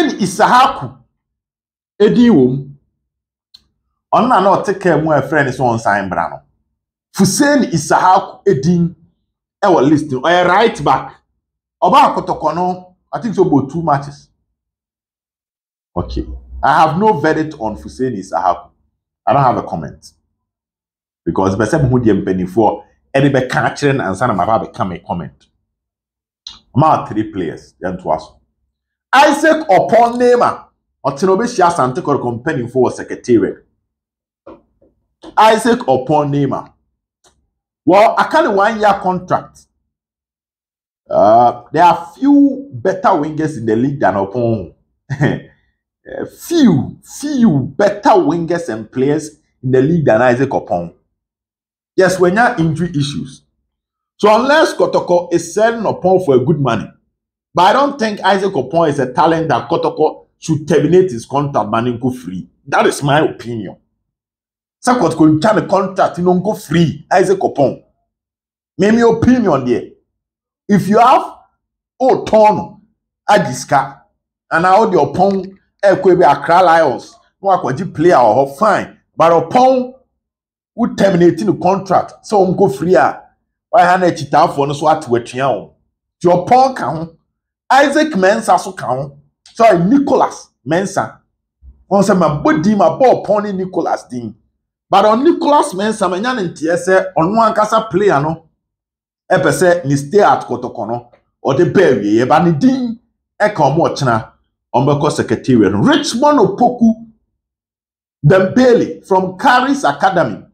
Hussein Isahaku edi wom. Onna na oteke mu a friend so on sign bra no. Hussein Isahaku edin e wa list no right back. Oba KOTOKO no I think so about 2 matches. Okay. I have no verdict on Hussein Isahaku. I don't have a comment. Because be say who dey mpani for e be ka kire na ansa na ma ba be come a comment. Ma 3 players yan to us. Isaac upon Neymar otino be share ASANTE company for Secretariat. Isaac upon Neymar. Well, I can't 1-year contract. There are few better wingers in the league than upon. few better wingers and players in the league than Isaac upon. Yes, when you have injury issues. So unless KOTOKO is selling upon for a good money, but I don't think Isaac upon is a talent that KOTOKO should terminate his contract and go free. That is my opinion. So KOTOKO turn the contract and go free. Isaac upon. Maybe your opinion there. If you have Tono, Agiska, and now the upon Equebe Accra Lions, no akwaji player or fine, but upon who terminating the contract, so go free. Why hand it down for no swat with you? Your upon count Isaac Mensah so count. Sorry, Nicholas Mensah. Once my body my ball pony Nicholas Dean. But on Nicholas Mensah, my yan in TSA on one casa player no. Epe se ni stay at KOTOKO no or the berry but ni din e kan mo chena on Secretariat. Richmond Opoku Dembele from Caris Academy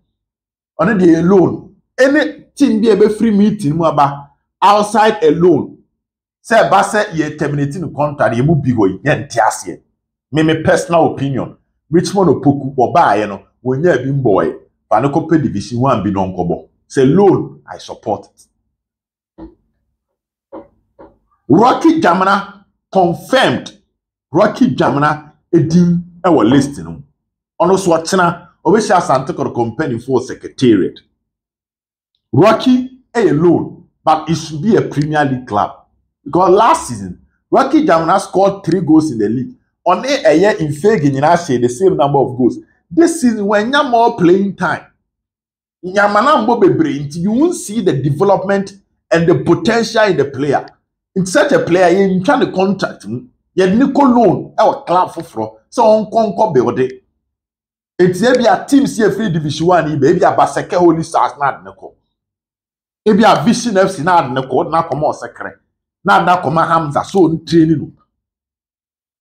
on the alone. Any team be a free meeting mo aba outside alone. Say ba say ye terminating the contract ye mu bigo ye ntiase. Me personal opinion. Richmond Opoku oba ye no wonya bi boy pa no kope division 1 bi no nkobo. Say loan I support it. Rocky Jamana confirmed. Rocky Jamana edim e wa list no. Ono so atena obesha ASANTE company for Secretariat. Rocky alone, but it should be a Premier League club. Because last season, Rocky Jamana scored 3 goals in the league. On a year in Fegi share the same number of goals. This season, when you more playing time, you won't see the development and the potential in the player. In such a player, you can the contract. You Nico loan our club for so on conquer build it. It's maybe a team CFA Division 1, maybe a Baseke Holy Stars not Nico. Maybe a Vision FC not Nico, not come more secret. Not come Hamza so training.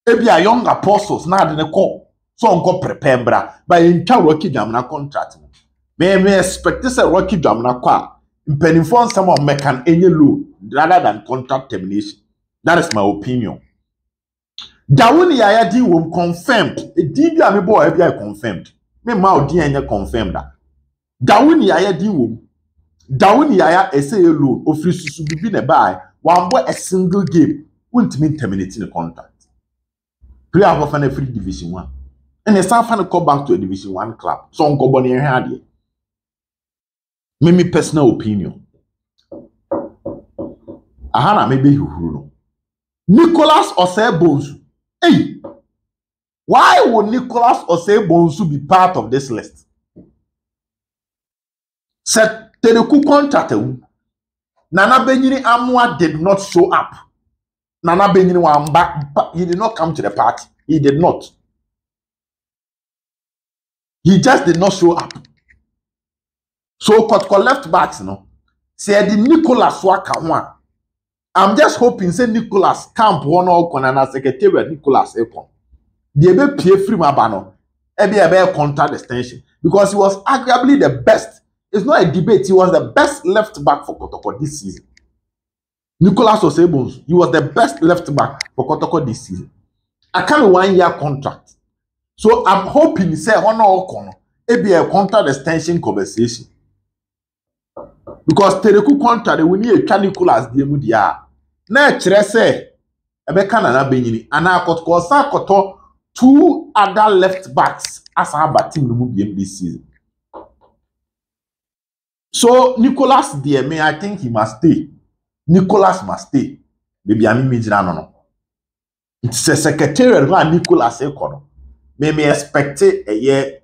Maybe a young apostles not in a call. So on go prepare but in Rocky Jamana contract. May expect this a Rocky Jamana qua. In penny for someone make an any loan rather than contract termination. That is my opinion. Dawuni Yaya di wom confirmed. A DB ami boy FBI confirmed. Me ma odi enya confirmed that. Dawuni Yaya di wom. Dawuni Yaya essay loan ofri susu bibi ne buy one boy a single game won't mean terminating the contract. Player of a free Division 1. And the South fan go back to a Division 1 club. So on go boni here. Me personal opinion. Ahana maybe who Nicholas Osei-Bonsu. Hey, why would Nicholas Osei-Bonsu be part of this list? Said Teleku contract. Nana Benyini Amwa did not show up. Nana Benyini Wamba, he did not come to the party. He did not. He just did not show up. So KOTOKO left backs, no. Say the Nicholas Waka. I'm just hoping say Nicholas camp one or Konana Secretariat Nicholas Ekon. The ebe pay free mabano. Ebe contract extension. Because he was arguably the best. It's not a debate. He was the best left back for KOTOKO this season. Nicholas Osei-Bonsu. He was the best left back for KOTOKO this season. I can't 1-year contract. So I'm hoping say one or Kono. Ebe a contract extension conversation. Because Teleku contract we need a Nicholas Diemu dia. Na kire say ebe kana na benyini ana KOTOKO sa koto 2 other left backs as a team no mu this season. So Nicholas Diemu, I think he must stay. Nicholas must stay. Baby ami mejira no. It's a secretariat where Nicholas Ekono. May expect a year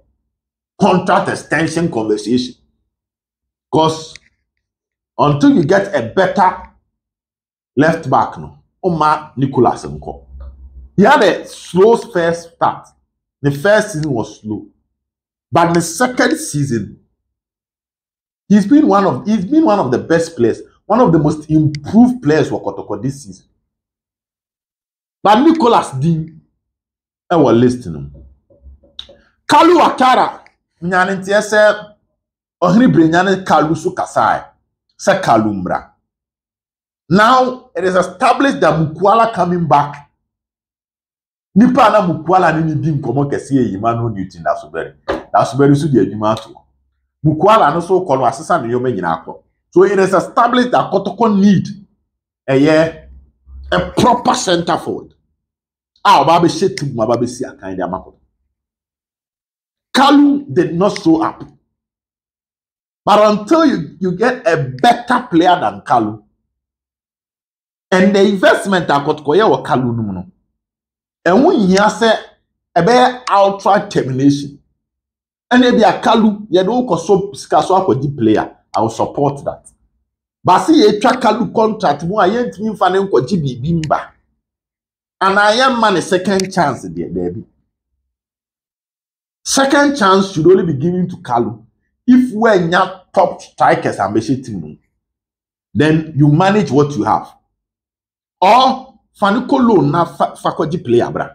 contract extension conversation. Because until you get a better left back, no, Oma Nicholas Nko. He had a slow first start. The first season was slow. But the second season, he's been one of the best players, one of the most improved players for KOTOKO this season. But Nicholas Dean, I was listening. Kalu Akara, Nyanentia said, Ohri Brinyane Kalu Sukasai, se Kalumbra. Now it is established that Mukwala coming back. Nipa na Mukwala ni di nkomo kese yi Emmanuel Newton na Suberi su di adwuma ato. Mukwala no so kono asesa ne yoma nyina akọ. So it is established that KOTOKO need a proper center forward. Oba be shetu ma ba be si akan de amako. Kalu did not show up. But until you get a better player than Kalu, and the investment that KOTOKO ye wo Kalu no, and when you say a better outright termination, and if you are Kalu, you don't so scarso for the player, I will support that. But see, you track Kalu contract, more I ain't mean for them bimba, and I am man a second chance there, baby. Second chance should only be given to Kalu if we're not top strikers and team. Then you manage what you have. Or Fanuko loan na fakoji player bra.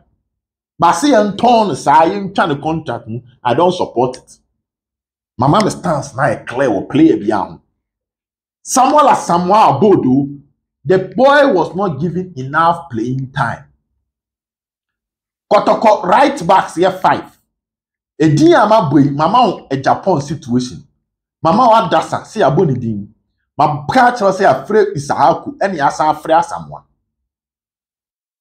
But see and turn say trying to contract me, I don't support it. My mama stance na a clear or play beyond. Someone like Samuel Abodu, the boy was not given enough playing time. KOTOKO right backs here 5. A diama boy, mama a Japan situation. Mama wa dasa say aboni din. Ma catch say afraid Isahaku any asa afraid someone.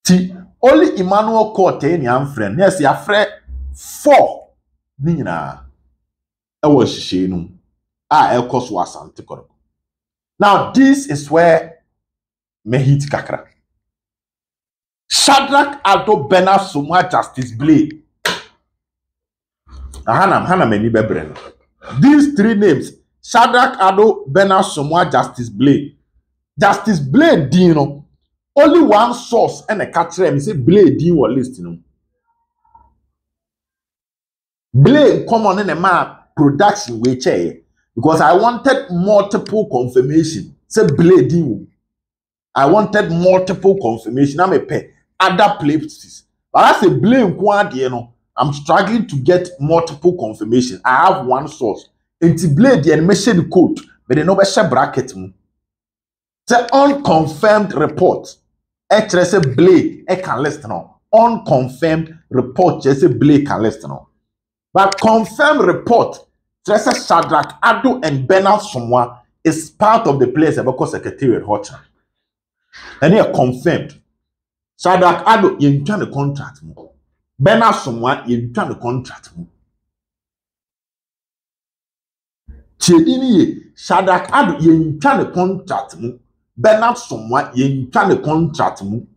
Ti only Emmanuel Korte any am friend. Yes, ya afraid 4 nina. E was shenu. Elkos was ASANTE. Now this is where me hit kakra. Shadrach Aldo Bernard Sumwa Justice Blade. Hana many bebren. These 3 names, Shadrach Aldo Bernard Sumwa Justice Blade. Justice Blade, you know, only one source and a catcher and say Blade you were listening. Blade come on in a map production way because I wanted multiple confirmation. Say Blade you. I wanted multiple confirmation. I'm a pay other places. But I say Blade you know. I'm struggling to get multiple confirmation. I have one source. Until Blade the animation the code, but they no share bracket. Say unconfirmed report. Say Blade can list now. Unconfirmed report. Say Blade can list now. But confirmed report. Say Shadrach Ado and Bernard Sumwa is part of the place about Secretariat-Full. And they are confirmed. Shadrach Ado you trying to contract me. Bernard Sumwa you trying to contract me. Chedini Shadrach Ado you trying to contract me. Bernard Sumwa you trying to contract me.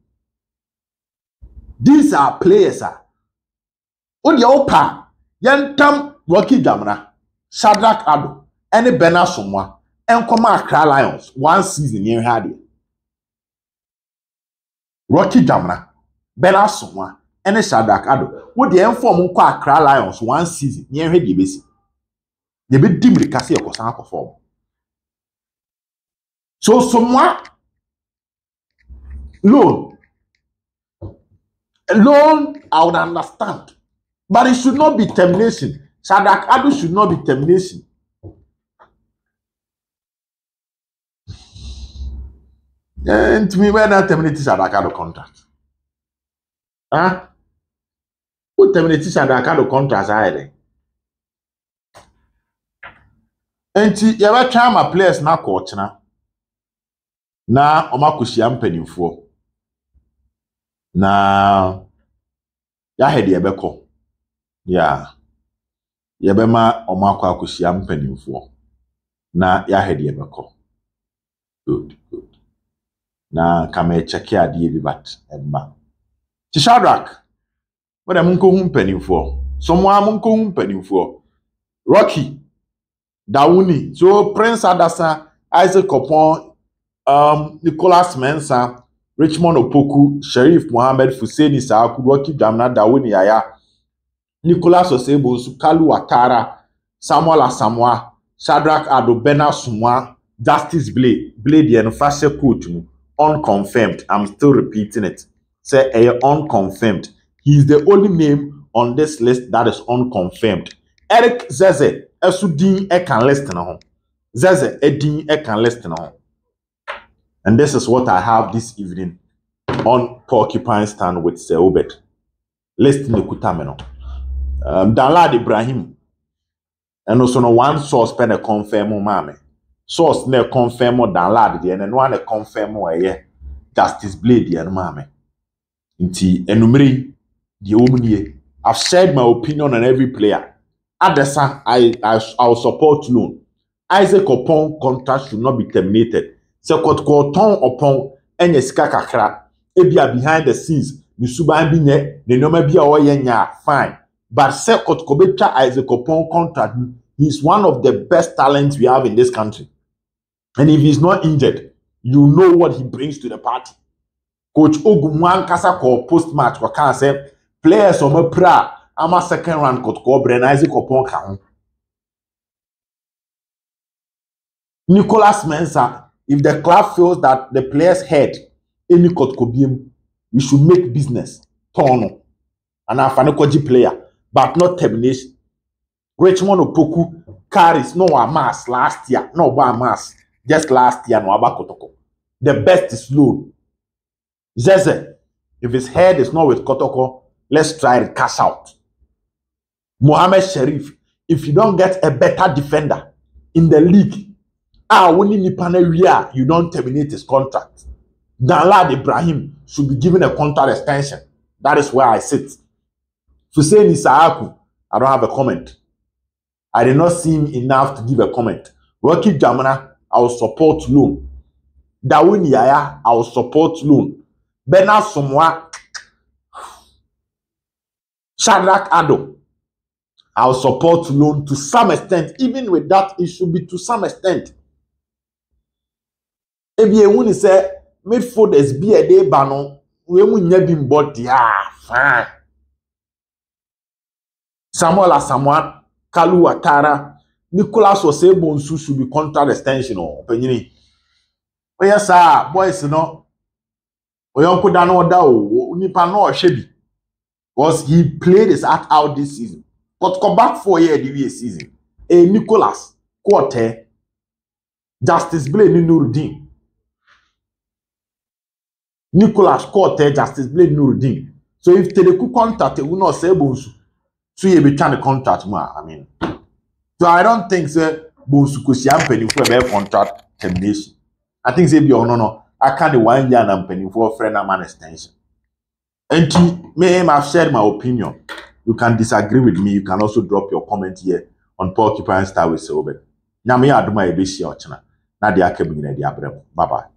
These are players. Odi opa yentam Rocky Jamra, Shadrach Ado, and Bernard Sumwa, and Accra Lions 1 season near Hardy. Rocky Jamra, Bernard Sumwa, and Shadrach Ado. Would the inform Accra Lions 1 season near Hardy base? They be dimly Cassia or some perform. So Sumwa loan, I would understand, but it should not be termination. Shadrach Ado should not be termination. And to me, when I terminate Shadrach Ado contract, who terminated Shadrach Ado contract? And you ever try my players now, coach na omakushi ampenifo na ya hede ebeko ya yebema omakwa akushi ampenifo na ya hede ebeko good na kama echeke adie bi bat emba Shadrach, but I'm going for someone I'm going for Rocky, Dawuni, so Prince Adasa, Isaac Kopon, Nicholas Mensah, Richmond Opoku, Sheriff Mohammed Fuseni Saaku, Rocky Damna Dawuni Aya, Nicholas Osebo, Sukalu Watara, Samuel Asamoah, Shadrach Adobena Sumwa, Justice Blade the Enfashe coach, unconfirmed. I'm still repeating it. Say unconfirmed. He is the only name on this list that is unconfirmed. Eric Zeze, Esudin Ekan list now. Zeze Edin Ekan list now. And this is what I have this evening on Porcupine Stand with Sir Obed. List in the Kutameno. Danlad Ibrahim. And also no one source pen a confirm mame. Source ne confirm Danlad the and one a confirm Justice Blade the and mame. Inti enumeri the omnie. I've shared my opinion on every player. Adesa, I'll support loan. Isaac Opon contract should not be terminated. So KOTOKO upon any skakakra. Ebia behind the scenes. The suban binye, the nome bia oyenya fine. But say KOTOKO Isaac Opon contract, he's one of the best talents we have in this country. And if he's not injured, you know what he brings to the party. Coach Ogumwan Kasa call post-match for can say players on my pra ama second round KOTOKO Bren Isaac Opon can. Nicholas Mensah, if the club feels that the players head any KOTOKO BM, we should make business. Tono. And a Fanekoji player, but not termination. Richmond Opoku carries no a mass last year, no a mass. Just last year, no about KOTOKO. The best is loan. Zeze, if his head is not with KOTOKO, let's try to cash out. Mohammed Sharif, if you don't get a better defender in the league, you don't terminate his contract. Danlad Ibrahim should be given a contract extension. That is where I sit. Fuseni Saaku, I don't have a comment. I did not see him enough to give a comment. Rocky Jamana, I will support loan. Dawuni Yaya, I will support loan. Bena Somwa, Shadrach Ado, I will support loan to some extent. Even with that, it should be to some extent. If you want to say, midfielders be a day banon, we will never be bought. Fine. Samuel Asamoah, Kalu Watara, Nicholas Osebo should be contract extension or opinion. Oh yes, sir, boys, you know. Oyonko Dano Dao, Nipa no Shebi. Because he played his heart out this season. But come back 4 years the season. Nicholas, Quarter, Justice Blade Nuruddin. Nicholas Quarter, Justice Blade Nuruddin. So if Teleku contact, we will not say Bonsu. So you be trying to contact me. I mean. So I don't think say Bonsu could see penny for a contract termination. I think say be no. I can't 1 year and penny for a friend and man extension. And may have shared my opinion. You can disagree with me. You can also drop your comment here on Porcupine Star with Sir Obed. Nyame aduma ebeshi ochina. Na dia kebingine dia brem. Bye bye.